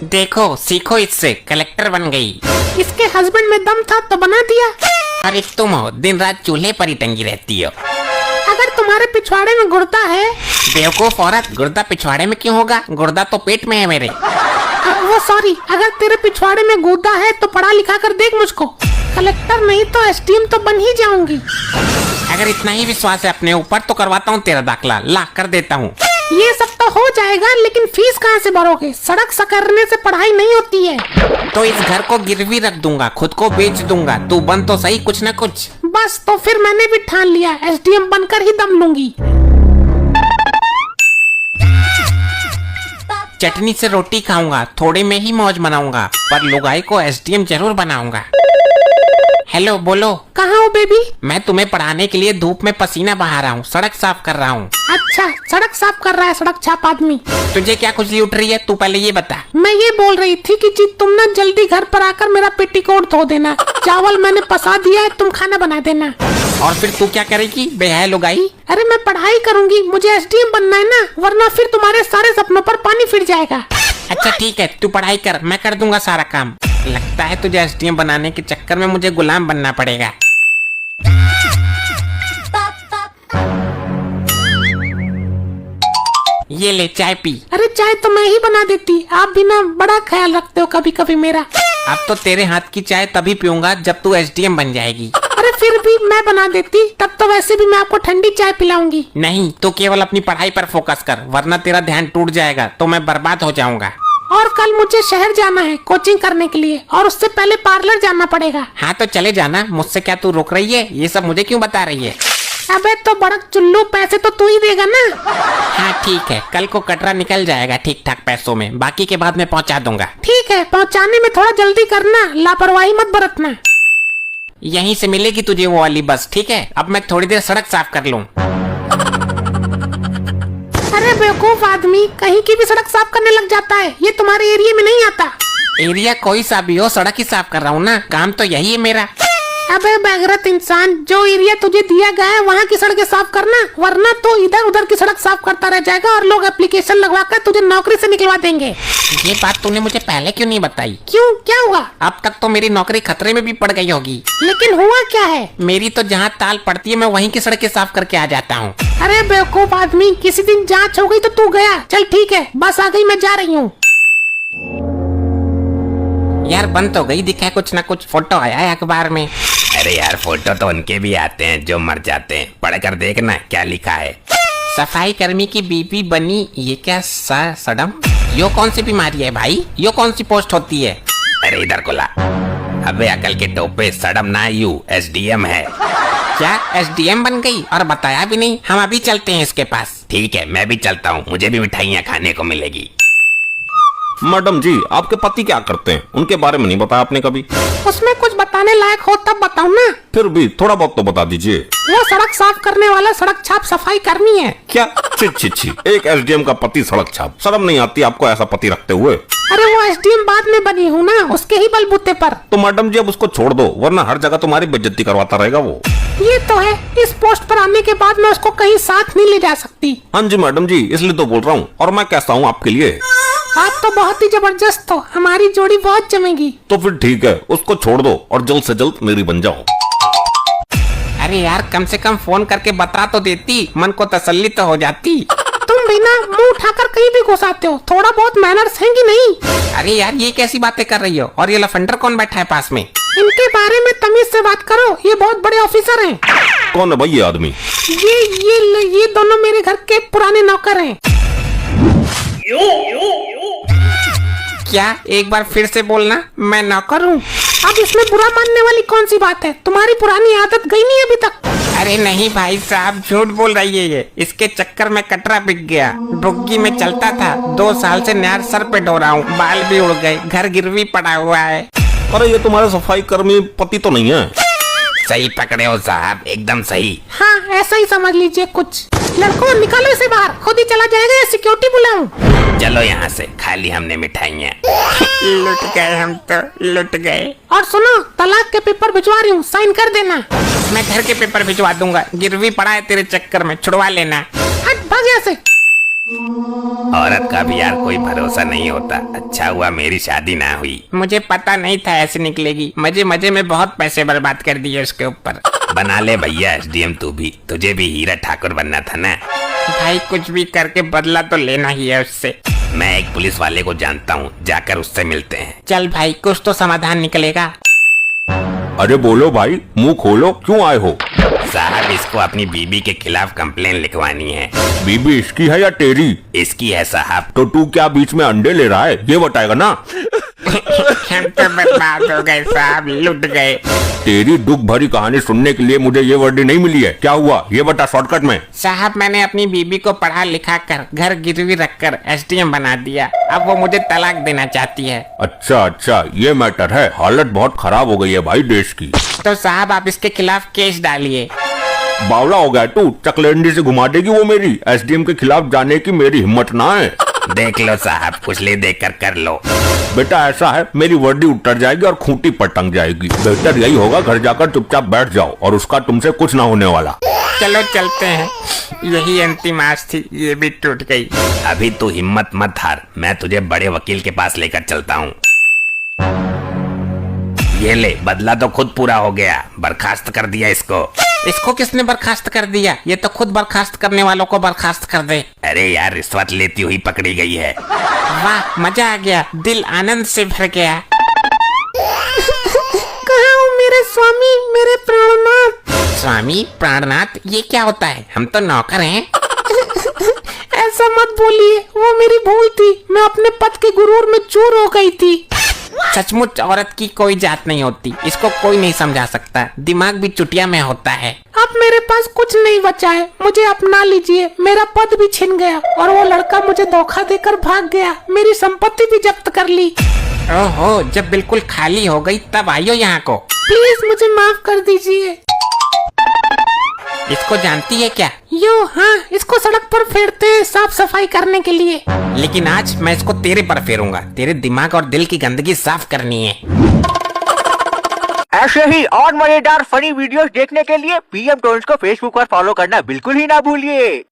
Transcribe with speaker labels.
Speaker 1: देखो सीखो इससे, कलेक्टर बन गई।
Speaker 2: इसके हस्बैंड में दम था तो बना दिया।
Speaker 1: अरे तुम हो दिन रात चूल्हे पर ही टंगी रहती हो।
Speaker 2: अगर तुम्हारे पिछवाड़े में गुर्दा है।
Speaker 1: बेवकूफ औरत, गुर्दा पिछवाड़े में क्यों होगा? गुर्दा तो पेट में है मेरे।
Speaker 2: वो सॉरी, अगर तेरे पिछवाड़े में गुर्दा है तो पढ़ा लिखा कर देख मुझको। कलेक्टर नहीं तो एसडीएम तो बन ही जाऊंगी।
Speaker 1: अगर इतना ही विश्वास है अपने ऊपर तो करवाता हूँ तेरा दाखला, ला कर देता हूँ।
Speaker 2: ये सब तो हो जाएगा, लेकिन फीस कहाँ से भरोगे? सड़क सकरने से पढ़ाई नहीं होती है।
Speaker 1: तो इस घर को गिरवी रख दूंगा, खुद को बेच दूंगा, तू बन तो सही कुछ न कुछ।
Speaker 2: बस तो फिर मैंने भी ठान लिया, एसडीएम बनकर ही दम लूंगी।
Speaker 1: चटनी से रोटी खाऊंगा, थोड़े में ही मौज मनाऊंगा, पर लुगाई को एसडीएम जरूर बनाऊंगा। हेलो बोलो।
Speaker 2: कहाँ हो बेबी?
Speaker 1: मैं तुम्हें पढ़ाने के लिए धूप में पसीना बहा रहा हूँ, सड़क साफ कर रहा हूँ।
Speaker 2: अच्छा, सड़क साफ कर रहा है सड़क छाप आदमी।
Speaker 1: तुझे क्या खुजली उठ रही है? तू पहले ये बता।
Speaker 2: मैं ये बोल रही थी कि जी तुम ना जल्दी घर पर आकर मेरा पेटीकोट धो देना। चावल मैंने पसा दिया है, तुम खाना बना देना।
Speaker 1: और फिर तू क्या करेगी बेहया लुगाई?
Speaker 2: अरे मैं पढ़ाई करूंगी, मुझे एसडीएम बनना है ना, वरना फिर तुम्हारे सारे सपनों पर पानी फिर जाएगा।
Speaker 1: अच्छा ठीक है, तू पढ़ाई कर, मैं कर दूंगा सारा काम। लगता है तुझे एसडीएम बनाने के चक्कर में मुझे गुलाम बनना पड़ेगा। ये ले चाय पी।
Speaker 2: अरे चाय तो मैं ही बना देती, आप भी ना बड़ा ख्याल रखते हो कभी कभी मेरा।
Speaker 1: अब तो तेरे हाथ की चाय तभी पीऊंगा जब तू एसडीएम बन जाएगी।
Speaker 2: अरे फिर भी मैं बना देती, तब तो वैसे भी मैं आपको ठंडी चाय पिलाऊंगी।
Speaker 1: नहीं, तो केवल अपनी पढ़ाई पर फोकस कर, वरना तेरा ध्यान टूट जाएगा तो मैं बर्बाद हो जाऊंगा।
Speaker 2: और कल मुझे शहर जाना है कोचिंग करने के लिए, और उससे पहले पार्लर जाना पड़ेगा।
Speaker 1: हाँ तो चले जाना, मुझसे क्या तू रोक रही है? ये सब मुझे क्यों बता रही है?
Speaker 2: अबे तो बड़क चुल्लू, पैसे तो तू ही देगा ना।
Speaker 1: हाँ ठीक है, कल को कटरा निकल जाएगा ठीक ठाक पैसों में, बाकी के बाद में पहुँचा दूंगा।
Speaker 2: ठीक है, पहुँचाने में थोड़ा जल्दी करना, लापरवाही मत बरतना।
Speaker 1: यहीं से मिलेगी तुझे वो वाली बस, ठीक है? अब मैं थोड़ी देर सड़क साफ कर लूँ।
Speaker 2: अरे बेवकूफ आदमी, कहीं की भी सड़क साफ करने लग जाता है, ये तुम्हारे एरिया में नहीं आता।
Speaker 1: एरिया कोई सा भी हो, सड़क ही साफ कर रहा हूँ ना, काम तो यही है मेरा।
Speaker 2: अबे बेगरत इंसान, जो एरिया तुझे दिया गया है वहाँ की सड़कें साफ करना, वरना तो इधर उधर की सड़क साफ करता रह जाएगा और लोग एप्लीकेशन लगवा कर तुझे नौकरी से निकलवा देंगे।
Speaker 1: ये बात तूने मुझे पहले क्यों नहीं बताई?
Speaker 2: क्यों, क्या हुआ?
Speaker 1: अब तक तो मेरी नौकरी खतरे में भी पड़ गई होगी।
Speaker 2: लेकिन हुआ क्या है?
Speaker 1: मेरी तो जहाँ ताल पड़ती है मैं वहीं की सड़कें साफ करके आ जाता हूँ।
Speaker 2: अरे बेवकूफ आदमी, किसी दिन जांच हो गई तो तू गया। चल ठीक है, बस आ गई, मैं जा रही हूँ।
Speaker 1: यार बंद तो गई, दिखा कुछ न कुछ फोटो आया है अखबार में।
Speaker 3: अरे यार फोटो तो उनके भी आते हैं जो मर जाते हैं, पढ़कर देखना क्या लिखा है।
Speaker 1: सफाई कर्मी की बीबी बनी, ये क्या सडम? यो कौन सी बीमारी है भाई? यो कौन सी पोस्ट होती है?
Speaker 3: अरे इधर को ला। अबे अकल के टोपे, सडम ना यू एसडीएम है।
Speaker 1: क्या एसडीएम बन गई और बताया भी नहीं? हम अभी चलते हैं इसके पास।
Speaker 3: ठीक है, मैं भी चलता हूँ, मुझे भी मिठाइयाँ खाने को मिलेगी।
Speaker 4: मैडम जी, आपके पति क्या करते हैं? उनके बारे में नहीं बताया आपने कभी।
Speaker 2: उसमें कुछ बताने लायक हो तब बताओ ना।
Speaker 4: फिर भी थोड़ा बहुत तो बता दीजिए।
Speaker 2: वो सड़क साफ करने वाला सड़क छाप सफाई कर्मी है।
Speaker 4: क्या? छी छी छी, एक एसडीएम का पति सड़क छाप, शर्म नहीं आती आपको ऐसा पति रखते हुए?
Speaker 2: अरे वो एसडीएम बाद में बनी हूँ ना, उसके ही बलबूते पर।
Speaker 4: तो मैडम जी अब उसको छोड़ दो, वरना हर जगह तुम्हारी बेइज्जती करवाता रहेगा वो।
Speaker 2: ये तो है, इस पोस्ट पर आने के बाद मैं उसको कहीं साथ नहीं ले जा सकती।
Speaker 4: हाँ जी मैडम जी, इसलिए तो बोल रहा हूँ। और मैं कैसा हूँ आपके लिए?
Speaker 2: आप तो बहुत ही जबरदस्त हो, हमारी जोड़ी बहुत जमेगी।
Speaker 4: तो फिर ठीक है, उसको छोड़ दो और जल्द से जल्द मेरी बन जाओ।
Speaker 1: अरे यार कम से कम फोन करके बता तो देती, मन को तसल्ली तो हो जाती।
Speaker 2: तुम भी ना मुंह उठाकर कहीं भी घुसाते हो, थोड़ा बहुत मैनर्स है कि नहीं?
Speaker 1: अरे यार ये कैसी बातें कर रही हो? और ये लफंडर कौन बैठा है पास में?
Speaker 2: इनके बारे में तमीज से बात करो, ये बहुत बड़े ऑफिसर हैं।
Speaker 4: कौन है भाई ये आदमी?
Speaker 2: ये दोनों मेरे घर के पुराने नौकर हैं।
Speaker 1: क्या? एक बार फिर से बोलना, मैं नौकर हूँ।
Speaker 2: अब इसमें बुरा मानने वाली कौन सी बात है? तुम्हारी पुरानी आदत गई नहीं अभी तक?
Speaker 1: अरे नहीं भाई साहब, झूठ बोल रही है ये। इसके चक्कर में कटरा बिक गया, डुग्गी में चलता था, 2 साल से नहर सर पे ढो रहा हूँ, बाल भी उड़ गए, घर गिरवी पड़ा हुआ है।
Speaker 4: अरे ये तुम्हारे सफाई कर्मी पति तो नहीं है?
Speaker 3: सही पकड़े हो साहब, एकदम सही।
Speaker 2: हाँ ऐसा ही समझ लीजिए कुछ। लड़कों निकालो इसे बाहर, खुद ही चला जाएगा या सिक्योरिटी बुलाऊं?
Speaker 3: चलो यहाँ से, खाली हमने मिठाइयाँ।
Speaker 1: लुट गए हम तो, लुट गए।
Speaker 2: और सुनो, तलाक के पेपर भिजवा रही हूँ, साइन कर देना।
Speaker 1: मैं घर के पेपर भिजवा दूंगा, गिरवी पड़ा है तेरे चक्कर में, छुड़वा लेना।
Speaker 2: हट भाग यहाँ से।
Speaker 3: औरत का भी यार कोई भरोसा नहीं होता। अच्छा हुआ मेरी शादी ना हुई।
Speaker 1: मुझे पता नहीं था ऐसे निकलेगी। मजे मजे में बहुत पैसे बर्बाद कर दिए उसके ऊपर।
Speaker 3: बना ले भैया एसडीएम तू भी, तुझे भी हीरा ठाकुर बनना था ना।
Speaker 1: भाई कुछ भी करके बदला तो लेना ही है उससे।
Speaker 3: मैं एक पुलिस वाले को जानता हूँ, जाकर उससे मिलते हैं।
Speaker 1: चल भाई कुछ तो समाधान निकलेगा।
Speaker 4: अरे बोलो भाई, मुंह खोलो, क्यों आए हो?
Speaker 3: साहब इसको अपनी बीबी के खिलाफ कंप्लेन लिखवानी है।
Speaker 4: बीबी इसकी है या तेरी?
Speaker 3: इसकी है साहब।
Speaker 4: तो तू क्या बीच में अंडे ले रहा है, ये बताएगा ना।
Speaker 1: हम तो बर्बाद हो गए साहब, लुट गए।
Speaker 4: तेरी दुख भरी कहानी सुनने के लिए मुझे ये वर्दी नहीं मिली है। क्या हुआ ये बता शॉर्टकट में।
Speaker 1: साहब मैंने अपनी बीबी को पढ़ा लिखा कर घर गिरवी रखकर एसडीएम बना दिया। अब वो मुझे तलाक देना चाहती है।
Speaker 4: अच्छा अच्छा, ये मैटर है। हालत बहुत खराब हो गई है भाई देश की।
Speaker 1: तो साहब आप इसके खिलाफ केस डालिए।
Speaker 4: बावला हो गया तू, चकलेंडी से घुमा देगी वो मेरी। एसडीएम के खिलाफ जाने की मेरी हिम्मत ना है।
Speaker 3: देख लो साहब, कुछ ले देकर कर लो।
Speaker 4: बेटा ऐसा है, मेरी वर्दी उतर जाएगी और खूंटी पर टंग जाएगी। बेहतर यही होगा घर जाकर चुपचाप बैठ जाओ और उसका तुमसे कुछ ना होने वाला।
Speaker 1: चलो चलते हैं, यही अंतिम आस थी, ये भी टूट गई।
Speaker 3: अभी तू हिम्मत मत हार, मैं तुझे बड़े वकील के पास लेकर चलता हूँ। ये ले, बदला तो खुद पूरा हो गया। बर्खास्त कर दिया इसको।
Speaker 1: इसको किसने बर्खास्त कर दिया? ये तो खुद बर्खास्त करने वालों को बर्खास्त कर दे।
Speaker 3: अरे यार रिश्वत लेती हुई पकड़ी गई है।
Speaker 1: वाह मजा आ गया, दिल आनंद से भर गया।
Speaker 2: कहाँ हो मेरे स्वामी, मेरे प्राणनाथ?
Speaker 1: स्वामी प्राणनाथ ये क्या होता है? हम तो नौकर हैं।
Speaker 2: ऐसा मत बोलिए, वो मेरी भूल थी। मैं अपने पद के गुरूर में चूर हो गई थी।
Speaker 1: सचमुच औरत की कोई जात नहीं होती, इसको कोई नहीं समझा सकता। दिमाग भी चुटिया में होता है।
Speaker 2: अब मेरे पास कुछ नहीं बचा है, मुझे अपना लीजिए। मेरा पद भी छिन गया और वो लड़का मुझे धोखा देकर भाग गया। मेरी संपत्ति भी जब्त कर ली।
Speaker 1: ओहो, जब बिल्कुल खाली हो गई तब आइयो यहाँ को।
Speaker 2: प्लीज मुझे माफ कर दीजिए।
Speaker 1: इसको जानती है क्या?
Speaker 2: यो हाँ, इसको सड़क पर फेरते हैं साफ सफाई करने के लिए।
Speaker 1: लेकिन आज मैं इसको तेरे पर फेरूंगा। तेरे दिमाग और दिल की गंदगी साफ करनी है।
Speaker 5: ऐसे ही और मजेदार फनी वीडियोस देखने के लिए पीएम टोन्स को फेसबुक पर फॉलो करना बिल्कुल ही ना भूलिए।